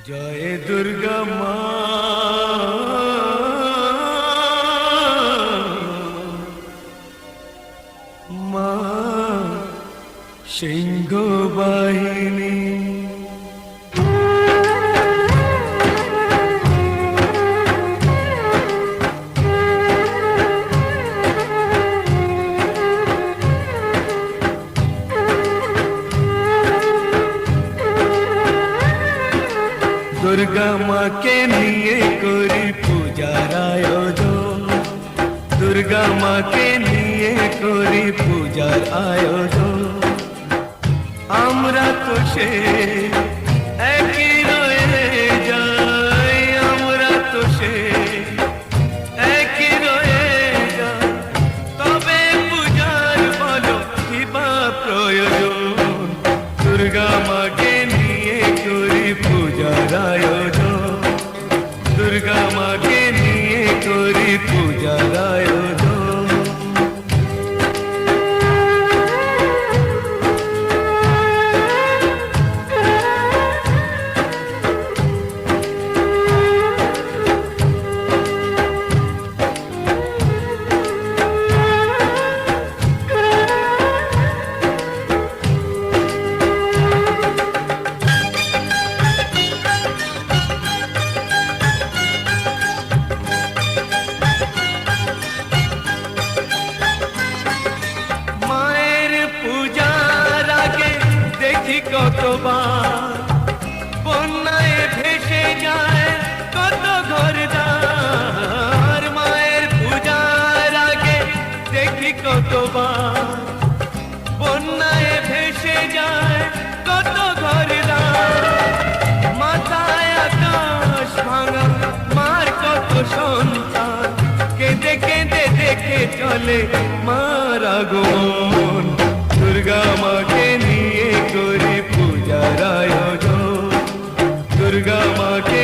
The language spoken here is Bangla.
জয় দুর্গা মা, মা সিংহ বাহিনী। দুর্গা মাকে নিয়ে করি পূজার আয়োজন, দুর্গা মাকে নিয়ে করি পূজার আয়োজন। আমরা তো সে একই রয়ে যাই, আমরা তো সে একই রয়ে যাই, তবে পূজার বলো কি বা প্রয়োজন। দুর্গা মাকে নিয়ে করি পূজার আয়োজন, দুর্গা মাকে নিয়ে করি পূজার আয়োজন। কতবার বন্যায় ভেসে যায় কত ঘরদার, মায়ের পূজার আগে দেখি কতবার বন্যায় ভেসে যায় কত ঘরদার। মাথায় আকাশ ভাঙা মার কত সন্তান, কেঁদে কেঁদে দেখে চলে মার আগমন। দুর্গা মাকে নিয়ে করি পূজার আয়োজন, দুর্গা মাকে